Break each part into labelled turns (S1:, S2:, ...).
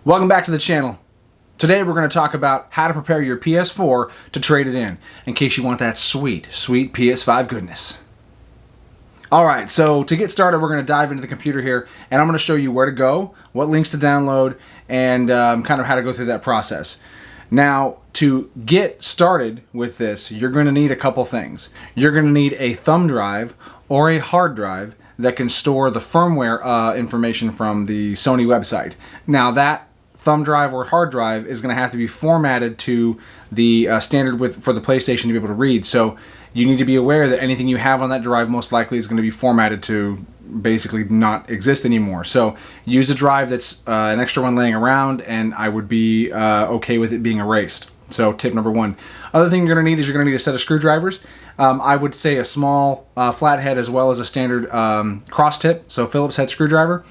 S1: Welcome back to the channel. Today we're going to talk about how to prepare your PS4 to trade it in case you want that sweet, sweet PS5 goodness. Alright, so to get started we're going to dive into the computer here and I'm going to show you where to go, what links to download, and kind of how to go through that process. Now, to get started with this, you're going to need a couple things. You're going to need a thumb drive or a hard drive that can store the firmware information from the Sony website. Now that thumb drive or hard drive is going to have to be formatted to the standard for the PlayStation to be able to read. So you need to be aware that anything you have on that drive most likely is going to be formatted to basically not exist anymore. So use a drive that's an extra one laying around, and I would be okay with it being erased. So tip number one. Other thing you're going to need is you're going to need a set of screwdrivers. I would say a small flathead as well as a standard cross tip, so Phillips head screwdriver.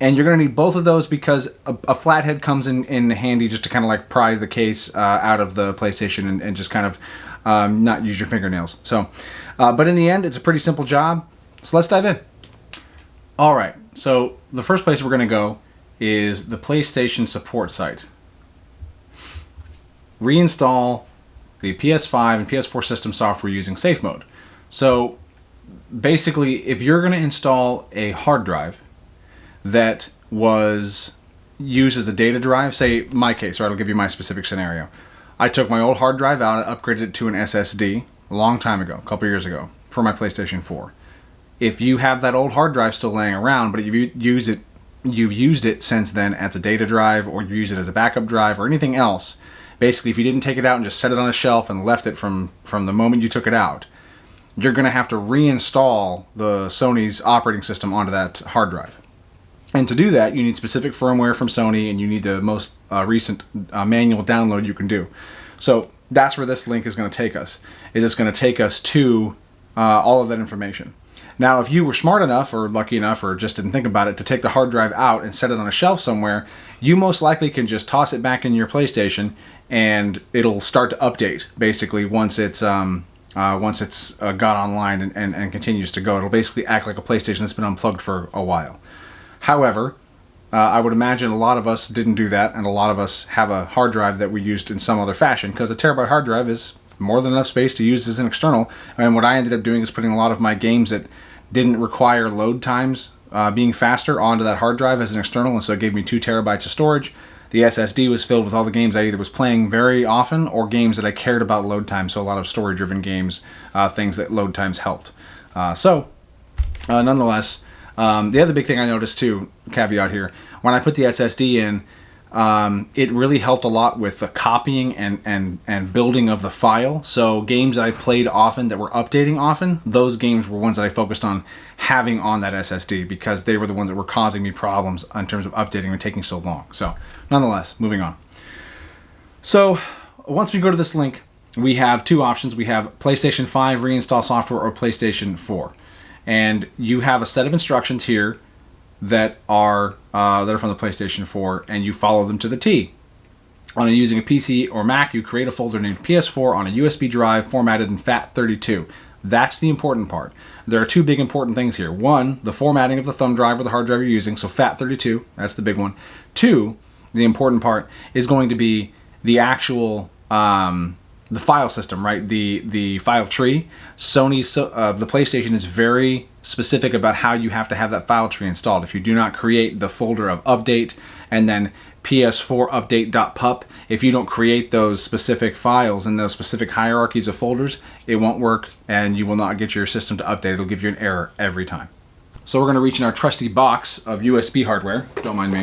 S1: And you're going to need both of those because a flathead comes in handy just to kind of like pry the case out of the PlayStation and just kind of not use your fingernails. So, but in the end, it's a pretty simple job. So let's dive in. All right, so the first place we're going to go is the PlayStation support site. Reinstall the PS5 and PS4 system software using safe mode. So basically, if you're going to install a hard drive that was used as a data drive, say my case, or I'll give you my specific scenario. I took my old hard drive out and upgraded it to an SSD a long time ago, a couple years ago, for my PlayStation 4. If you have that old hard drive still laying around, but you've used it since then as a data drive, or you use it as a backup drive, or anything else, basically if you didn't take it out and just set it on a shelf and left it from the moment you took it out, you're going to have to reinstall the Sony's operating system onto that hard drive. And to do that, you need specific firmware from Sony, and you need the most recent manual download you can do. So that's where this link is going to take us. It's going to take us to all of that information. Now, if you were smart enough, or lucky enough, or just didn't think about it, to take the hard drive out and set it on a shelf somewhere, you most likely can just toss it back in your PlayStation, and it'll start to update, basically, once it's got online and continues to go. It'll basically act like a PlayStation that's been unplugged for a while. However, I would imagine a lot of us didn't do that, and a lot of us have a hard drive that we used in some other fashion, because a terabyte hard drive is more than enough space to use as an external. And what I ended up doing is putting a lot of my games that didn't require load times being faster onto that hard drive as an external, and so it gave me 2 terabytes of storage. The SSD was filled with all the games I either was playing very often or games that I cared about load time, so a lot of story-driven games, things that load times helped. Nonetheless, the other big thing I noticed too, caveat here, when I put the SSD in, it really helped a lot with the copying and building of the file. So games that I played often that were updating often, those games were ones that I focused on having on that SSD because they were the ones that were causing me problems in terms of updating and taking so long. So nonetheless, moving on. So once we go to this link, we have two options. We have PlayStation 5 reinstall software or PlayStation 4. And you have a set of instructions here that are from the PlayStation 4, and you follow them to the T. Using a PC or Mac, you create a folder named PS4 on a USB drive formatted in FAT32. That's the important part. There are two big important things here. One, the formatting of the thumb drive or the hard drive you're using, so FAT32, that's the big one. Two, the important part is going to be the actual the file system, right? The file tree. The PlayStation is very specific about how you have to have that file tree installed. If you do not create the folder of update and then PS4 update.pup, if you don't create those specific files and those specific hierarchies of folders, it won't work and you will not get your system to update. It'll give you an error every time. So we're going to reach in our trusty box of USB hardware. Don't mind me.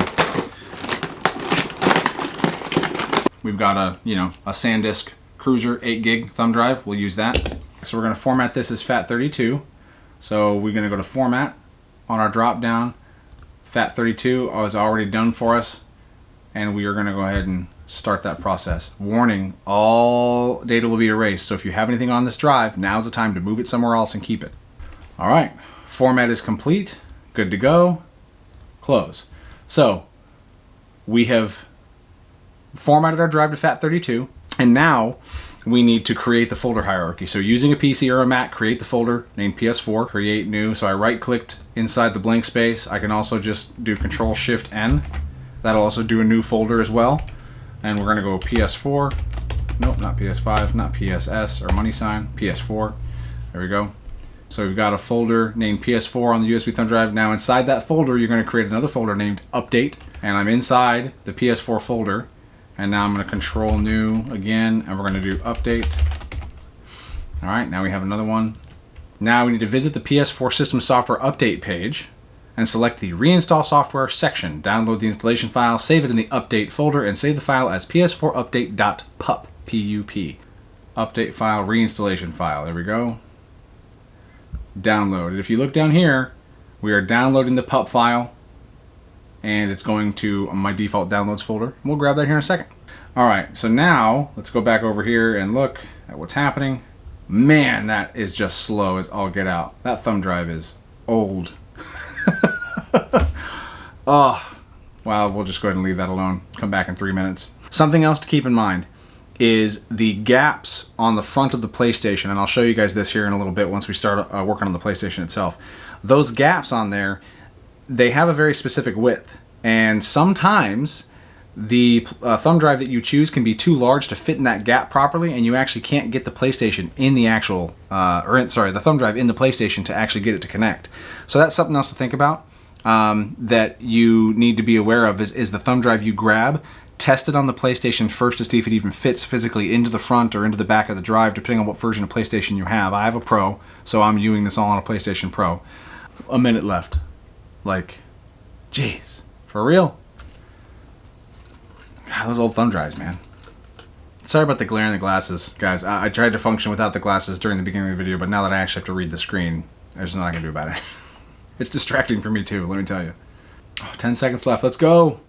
S1: We've got a SanDisk Cruiser 8 gig thumb drive. We'll use that. So we're going to format this as FAT32. So we're going to go to Format on our drop down. FAT32 is already done for us, and we are going to go ahead and start that process. Warning, all data will be erased. So if you have anything on this drive, now's the time to move it somewhere else and keep it. All right, format is complete. Good to go. Close. So we have formatted our drive to FAT32. And now we need to create the folder hierarchy. So using a PC or a Mac, create the folder named PS4, create new. So I right clicked inside the blank space. I can also just do Control-Shift-N That'll also do a new folder as well. And we're gonna go PS4. Nope, not PS5, not PSS or money sign, PS4. There we go. So we've got a folder named PS4 on the USB thumb drive. Now inside that folder, you're gonna create another folder named Update. And I'm inside the PS4 folder. And now I'm gonna Control New again, and we're gonna do Update. All right, now we have another one. Now we need to visit the PS4 System Software Update page and select the Reinstall Software section. Download the installation file, save it in the Update folder, and save the file as ps4update.pup, P-U-P. Update file, reinstallation file. There we go. Download. If you look down here, we are downloading the pup file, and it's going to my default downloads folder. We'll grab that here in a second. All right, so now let's go back over here and look at what's happening. Man, that is just slow as all get out. That thumb drive is old. Oh, well, we'll just go ahead and leave that alone. Come back in 3 minutes. Something else to keep in mind is the gaps on the front of the PlayStation, and I'll show you guys this here in a little bit once we start working on the PlayStation itself. Those gaps on there, they have a very specific width, and sometimes the thumb drive that you choose can be too large to fit in that gap properly, and you actually can't get the PlayStation in the actual, the thumb drive in the PlayStation to actually get it to connect. So that's something else to think about that you need to be aware of is the thumb drive you grab, test it on the PlayStation first to see if it even fits physically into the front or into the back of the drive, depending on what version of PlayStation you have. I have a Pro, so I'm viewing this all on a PlayStation Pro. A minute left. Like, jeez, for real? God, those old thumb drives, man. Sorry about the glare in the glasses, guys. I tried to function without the glasses during the beginning of the video, but now that I actually have to read the screen, there's nothing I can do about it. It's distracting for me too, let me tell you. Oh, 10 seconds left, let's go.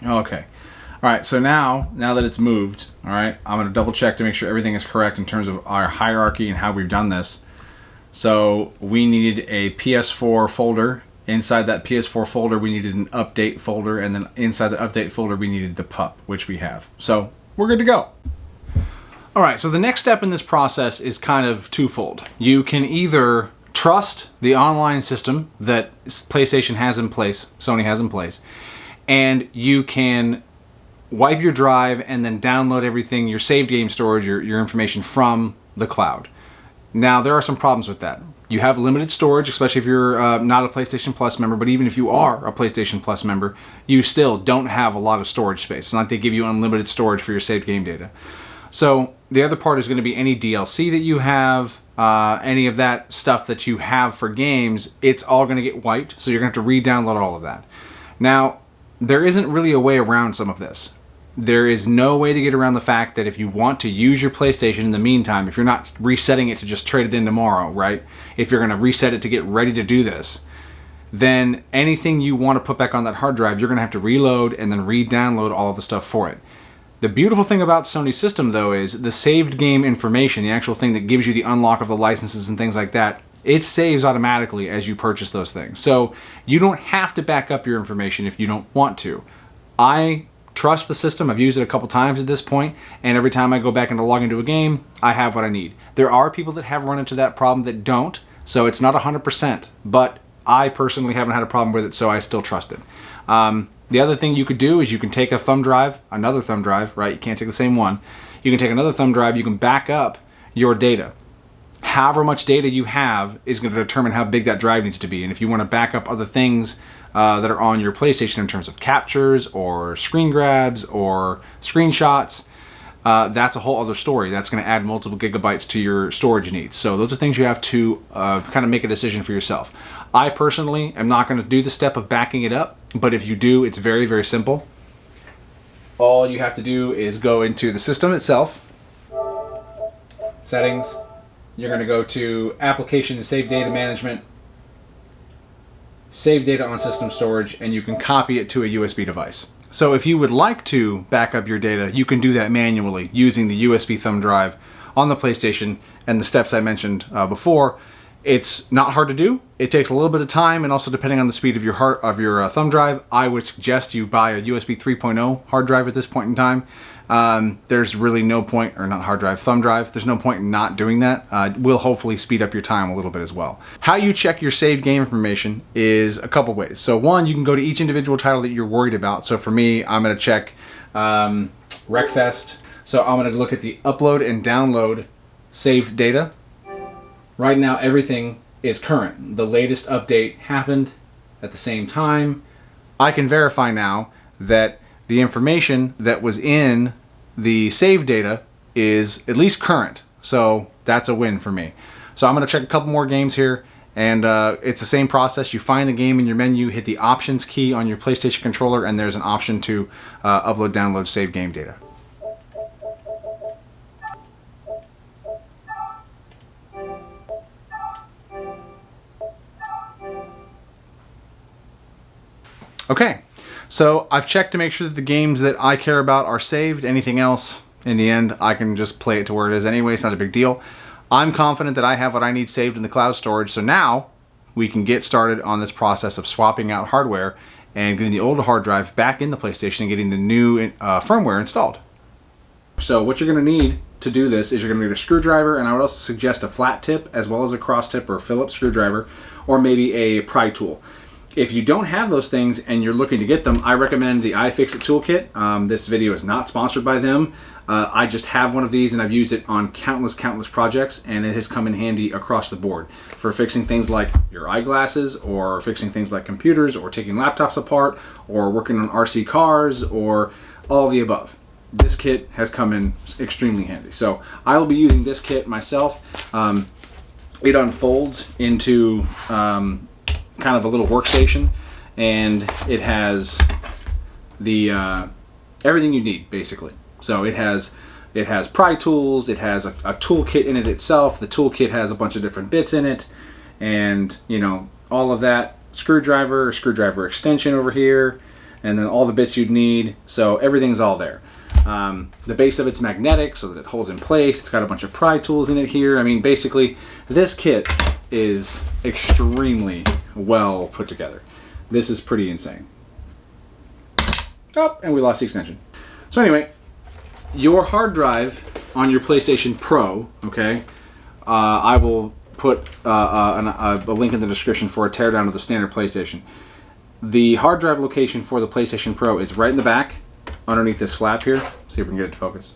S1: Okay. All right, so now that it's moved, all right, I'm gonna double check to make sure everything is correct in terms of our hierarchy and how we've done this. So we needed a PS4 folder. Inside that PS4 folder, we needed an update folder, and then inside the update folder, we needed the pup, which we have. So we're good to go. All right, so the next step in this process is kind of twofold. You can either trust the online system that PlayStation has in place, Sony has in place, and you can wipe your drive and then download everything, your saved game storage, your information from the cloud. Now, there are some problems with that. You have limited storage, especially if you're not a PlayStation Plus member, but even if you are a PlayStation Plus member, you still don't have a lot of storage space. It's not like they give you unlimited storage for your saved game data. So the other part is going to be any DLC that you have, any of that stuff that you have for games, it's all going to get wiped, so you're going to have to re-download all of that. Now, there isn't really a way around some of this. There is no way to get around the fact that if you want to use your PlayStation in the meantime, if you're not resetting it to just trade it in tomorrow, right? If you're going to reset it to get ready to do this, then anything you want to put back on that hard drive, you're going to have to reload and then re-download all of the stuff for it. The beautiful thing about Sony's system, though, is the saved game information, the actual thing that gives you the unlock of the licenses and things like that, it saves automatically as you purchase those things. So you don't have to back up your information if you don't want to. I trust the system. I've used it a couple times at this point, and every time I go back and log into a game, I have what I need. There are people that have run into that problem that don't, so it's not 100%, but I personally haven't had a problem with it, so I still trust it. The other thing you could do is you can take a thumb drive, another thumb drive, right? You can't take the same one. You can take another thumb drive, you can back up your data. However much data you have is going to determine how big that drive needs to be, and if you want to back up other things that are on your PlayStation in terms of captures or screen grabs or screenshots, that's a whole other story. That's going to add multiple gigabytes to your storage needs. So those are things you have to kind of make a decision for yourself. I personally am not going to do the step of backing it up, but if you do, it's very, very simple. All you have to do is go into the system itself, settings, you're going to go to application and save data management, save data on system storage, and you can copy it to a USB device. So if you would like to back up your data, you can do that manually using the USB thumb drive on the PlayStation and the steps I mentioned before. It's not hard to do. It takes a little bit of time, and also depending on the speed of your thumb drive, I would suggest you buy a USB 3.0 hard drive at this point in time. There's really no point, or not hard drive, thumb drive. There's no point in not doing that. Will hopefully speed up your time a little bit as well. How you check your saved game information is a couple ways. So one, you can go to each individual title that you're worried about. So for me, I'm going to check Wreckfest. So I'm going to look at the upload and download saved data. Right now, everything is current. The latest update happened at the same time. I can verify now that the information that was in the save data is at least current. So that's a win for me. So I'm going to check a couple more games here, and it's the same process. You find the game in your menu, hit the options key on your PlayStation controller, and there's an option to upload, download, save game data. Okay, so I've checked to make sure that the games that I care about are saved. Anything else, in the end, I can just play it to where it is anyway. It's not a big deal. I'm confident that I have what I need saved in the cloud storage, so now we can get started on this process of swapping out hardware and getting the old hard drive back in the PlayStation and getting the new firmware installed. So what you're going to need to do this is you're going to need a screwdriver, and I would also suggest a flat tip as well as a cross tip or a Phillips screwdriver, or maybe a pry tool. If you don't have those things and you're looking to get them, I recommend the iFixit toolkit. This video is not sponsored by them. I just have one of these, and I've used it on countless projects, and it has come in handy across the board for fixing things like your eyeglasses, or fixing things like computers, or taking laptops apart, or working on RC cars, or all of the above. This kit has come in extremely handy. So I will be using this kit myself. It unfolds into kind of a little workstation, and it has the everything you need basically. So it has pry tools, it has a toolkit in it itself. The toolkit has a bunch of different bits in it, and you know, all of that, screwdriver extension over here, and then all the bits you'd need. So everything's all there. The base of it's magnetic so that it holds in place. It's got a bunch of pry tools in it here. I mean, basically this kit is extremely well put together. This is pretty insane. Oh, and we lost the extension. So anyway, your hard drive on your PlayStation Pro, okay, I will put a link in the description for a teardown of the standard PlayStation. The hard drive location for the PlayStation Pro is right in the back, underneath this flap here. See if we can get it to focus.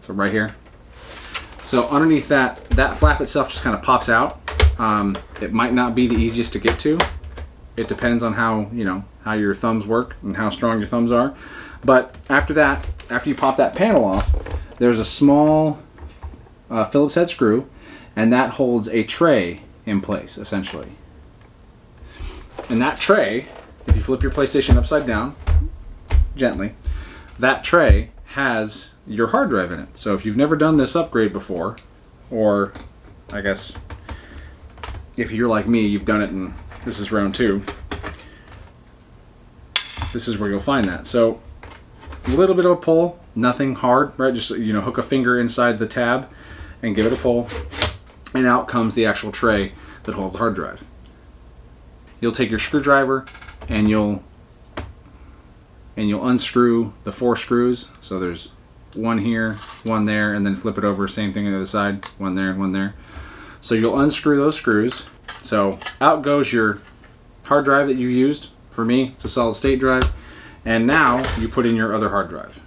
S1: So right here. So underneath that flap itself just kind of pops out. It might not be the easiest to get to. It depends on how your thumbs work and how strong your thumbs are. But after that, after you pop that panel off, there's a small Phillips head screw, and that holds a tray in place essentially. And that tray, if you flip your PlayStation upside down gently, that tray has your hard drive in it. So if you've never done this upgrade before, or I guess if you're like me, you've done it and this is round 2, this is where you'll find that. So a little bit of a pull, nothing hard, right? Just, you know, hook a finger inside the tab and give it a pull, and out comes the actual tray that holds the hard drive. You'll take your screwdriver and you'll unscrew the 4 screws. So there's one here, one there, and then flip it over, same thing on the other side, one there and one there. So you'll unscrew those screws. So out goes your hard drive that you used. For me, it's a solid state drive. And now you put in your other hard drive.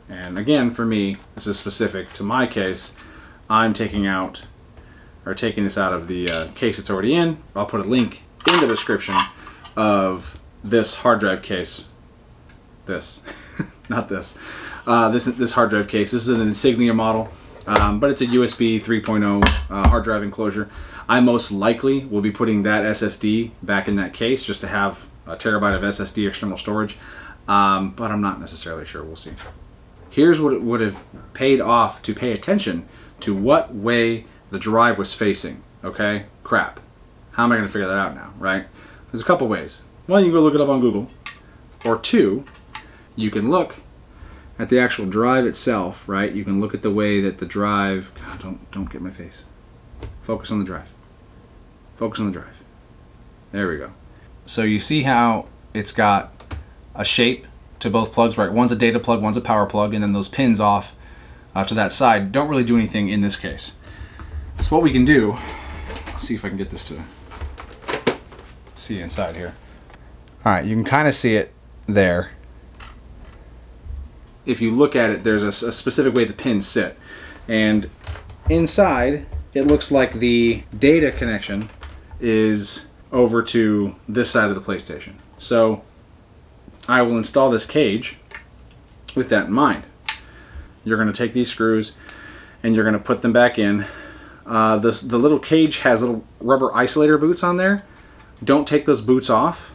S1: And again, for me, this is specific to my case. I'm taking this out of the case it's already in. I'll put a link in the description of this hard drive case. This, not this. This hard drive case. This is an Insignia model, but it's a USB 3.0 hard drive enclosure. I most likely will be putting that SSD back in that case just to have a terabyte of SSD external storage, but I'm not necessarily sure. We'll see. Here's what it would have paid off to pay attention to what way the drive was facing. Okay, crap. How am I going to figure that out now, right? There's a couple ways. One, you can go look it up on Google, or two, you can look at the actual drive itself, right? You can look at the way that the drive, God, don't get my face. Focus on the drive. Focus on the drive. There we go. So you see how it's got a shape to both plugs, right? One's a data plug, one's a power plug, and then those pins off to that side don't really do anything in this case. So what we can do, let's see if I can get this to see inside here. All right, you can kind of see it there. If you look at it, there's a specific way the pins sit. And inside, it looks like the data connection is over to this side of the PlayStation. So I will install this cage with that in mind. You're going to take these screws and you're going to put them back in. The little cage has little rubber isolator boots on there. Don't take those boots off,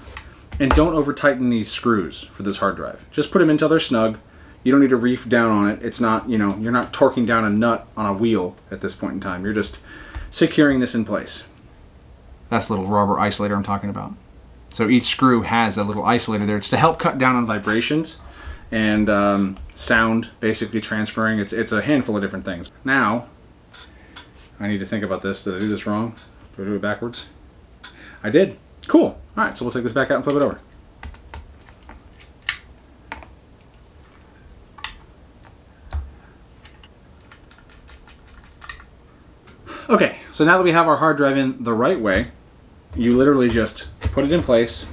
S1: and don't over tighten these screws for this hard drive. Just put them until they're snug. You don't need to reef down on it. It's not, you're not torquing down a nut on a wheel at this point in time. You're just securing this in place. That's the little rubber isolator I'm talking about. So each screw has a little isolator there. It's to help cut down on vibrations and sound basically transferring. It's a handful of different things. Now, I need to think about this. Did I do this wrong? Do I do it backwards? I did. Cool. All right, so we'll take this back out and flip it over. Okay, so now that we have our hard drive in the right way, you literally just put it in place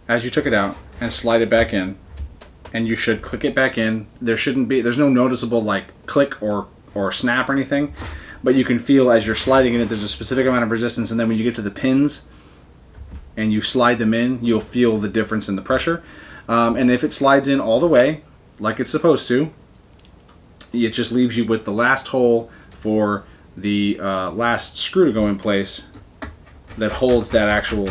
S1: as you took it out and slide it back in, and you should click it back in. There's no noticeable like click or snap or anything, but you can feel as you're sliding in it, there's a specific amount of resistance, and then when you get to the pins and you slide them in, you'll feel the difference in the pressure. And if it slides in all the way, like it's supposed to, it just leaves you with the last hole for the last screw to go in place that holds that actual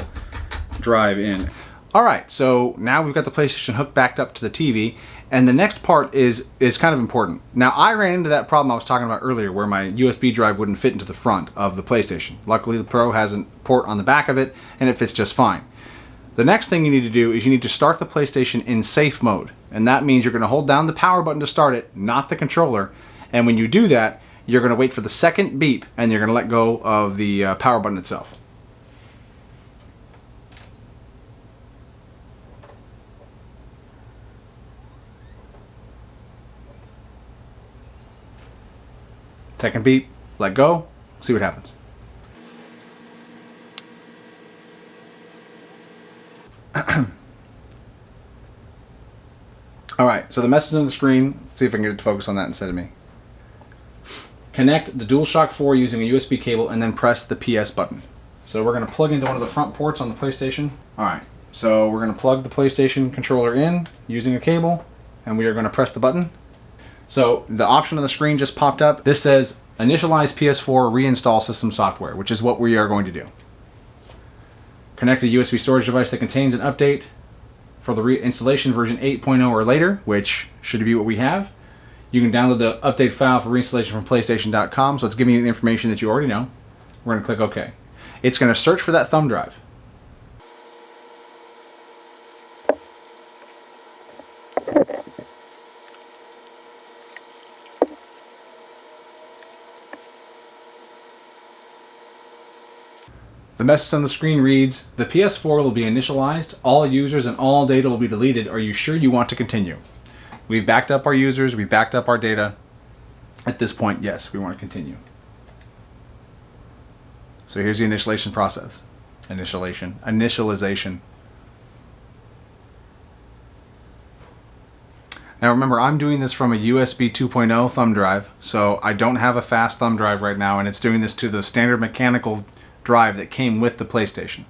S1: drive in. Alright, so now we've got the PlayStation hooked back up to the TV, and the next part is kind of important. Now, I ran into that problem I was talking about earlier where my USB drive wouldn't fit into the front of the PlayStation. Luckily, the Pro has a port on the back of it, and it fits just fine. The next thing you need to do is you need to start the PlayStation in safe mode, and that means you're going to hold down the power button to start it, not the controller, and when you do that, you're going to wait for the second beep, and you're going to let go of the power button itself. Second beep, let go, see what happens. Alright, so the message on the screen, let's see if I can get it to focus on that instead of me. Connect the DualShock 4 using a USB cable and then press the PS button. So we're going to plug into one of the front ports on the PlayStation. Alright, so we're going to plug the PlayStation controller in using a cable, and we are going to press the button. So the option on the screen just popped up. This says initialize PS4 reinstall system software, which is what we are going to do. Connect a USB storage device that contains an update for the reinstallation version 8.0 or later, which should be what we have. You can download the update file for reinstallation from PlayStation.com, so it's giving you the information that you already know. We're going to click OK. It's going to search for that thumb drive. The message on the screen reads, the PS4 will be initialized, all users and all data will be deleted. Are you sure you want to continue? We've backed up our users, we've backed up our data. At this point, yes, we want to continue. So here's the initialization process. Initialization. Now remember, I'm doing this from a USB 2.0 thumb drive, so I don't have a fast thumb drive right now, and it's doing this to the standard mechanical drive that came with the PlayStation.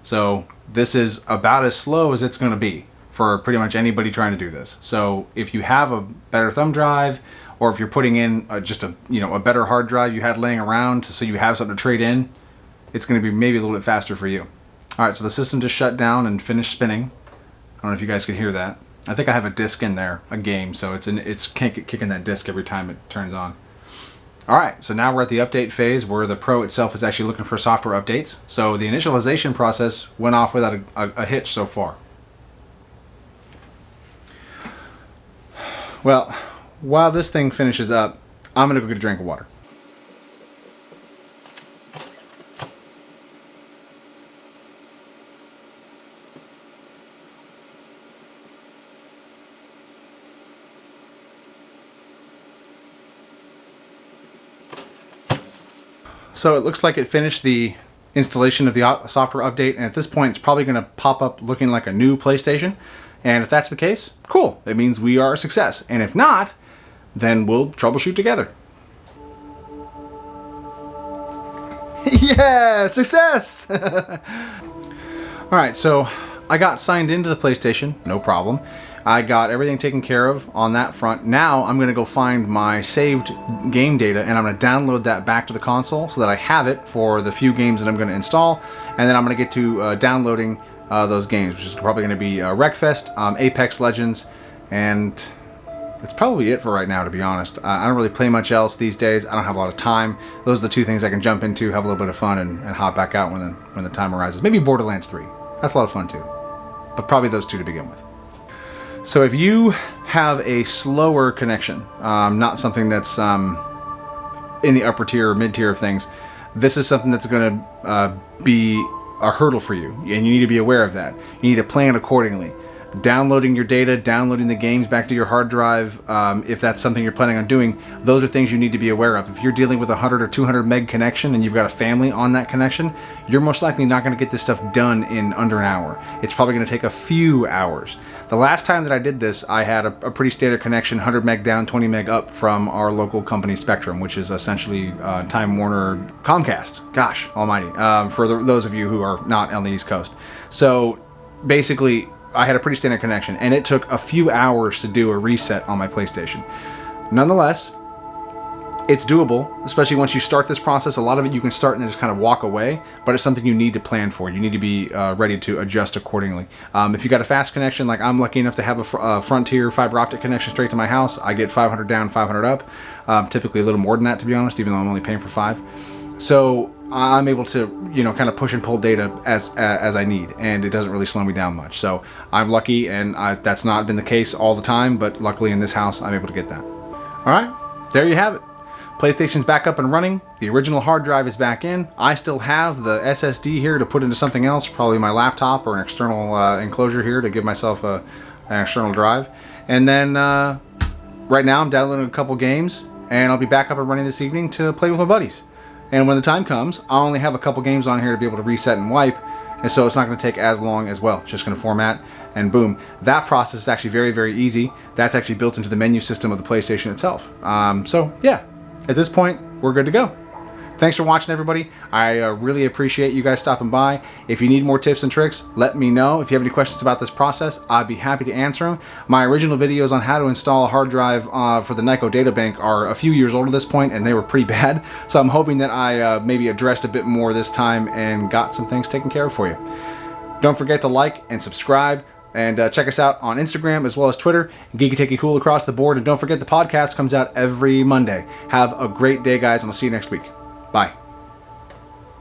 S1: So this is about as slow as it's going to be for pretty much anybody trying to do this. So if you have a better thumb drive, or if you're putting in just a better hard drive you had laying around so you have something to trade in, it's going to be maybe a little bit faster for you. Alright, so the system just shut down and finished spinning. I don't know if you guys could hear that. I think I have a disc in there, a game, so it's kicking that disc every time it turns on. Alright, so now we're at the update phase where the Pro itself is actually looking for software updates. So the initialization process went off without a hitch so far. Well, while this thing finishes up, I'm going to go get a drink of water. So it looks like it finished the installation of the software update, and at this point it's probably going to pop up looking like a new PlayStation. And if that's the case, cool. It means we are a success. And if not, then we'll troubleshoot together. Yeah, success! Alright, so I got signed into the PlayStation, no problem. I got everything taken care of on that front. Now I'm going to go find my saved game data, and I'm going to download that back to the console so that I have it for the few games that I'm going to install. And then I'm going to get to downloading those games, which is probably going to be Wreckfest, Apex Legends, and that's probably it for right now, to be honest. I don't really play much else these days. I don't have a lot of time. Those are the two things I can jump into, have a little bit of fun, and hop back out when the time arises. Maybe Borderlands 3. That's a lot of fun too. But probably those two to begin with. So if you have a slower connection, not something that's in the upper tier or mid tier of things, this is something that's going to be a hurdle for you, and you need to be aware of that. You need to plan accordingly. Downloading your data, downloading the games back to your hard drive, if that's something you're planning on doing, those are things you need to be aware of. If you're dealing with a 100 or 200 meg connection and you've got a family on that connection, you're most likely not going to get this stuff done in under an hour. It's probably going to take a few hours. The last time that I did this, I had a pretty standard connection, 100 meg down, 20 meg up from our local company Spectrum, which is essentially Time Warner Comcast. Gosh almighty, for those of you who are not on the East Coast. So basically, I had a pretty standard connection, and it took a few hours to do a reset on my PlayStation. Nonetheless, it's doable, especially once you start this process. A lot of it you can start and then just kind of walk away, but it's something you need to plan for. You need to be ready to adjust accordingly. If you got a fast connection, like I'm lucky enough to have a Frontier fiber optic connection straight to my house, I get 500 down, 500 up. Typically a little more than that, to be honest, even though I'm only paying for 5. So I'm able to, kind of push and pull data as I need, and it doesn't really slow me down much. So I'm lucky, and that's not been the case all the time, but luckily in this house, I'm able to get that. All right, there you have it. PlayStation's back up and running. The original hard drive is back in. I still have the SSD here to put into something else, probably my laptop or an external enclosure here to give myself an external drive. And then right now I'm downloading a couple games, and I'll be back up and running this evening to play with my buddies. And when the time comes, I'll only have a couple games on here to be able to reset and wipe, and so it's not going to take as long as well. It's just going to format, and boom. That process is actually very, very easy. That's actually built into the menu system of the PlayStation itself. So yeah, at this point, we're good to go. Thanks for watching, everybody. I really appreciate you guys stopping by. If you need more tips and tricks, let me know. If you have any questions about this process, I'd be happy to answer them. My original videos on how to install a hard drive for the Nyko data bank are a few years old at this point, and they were pretty bad. So I'm hoping that I maybe addressed a bit more this time and got some things taken care of for you. Don't forget to like and subscribe. And check us out on Instagram as well as Twitter. GeekyTechyCool across the board. And don't forget the podcast comes out every Monday. Have a great day, guys, and I'll see you next week. Bye.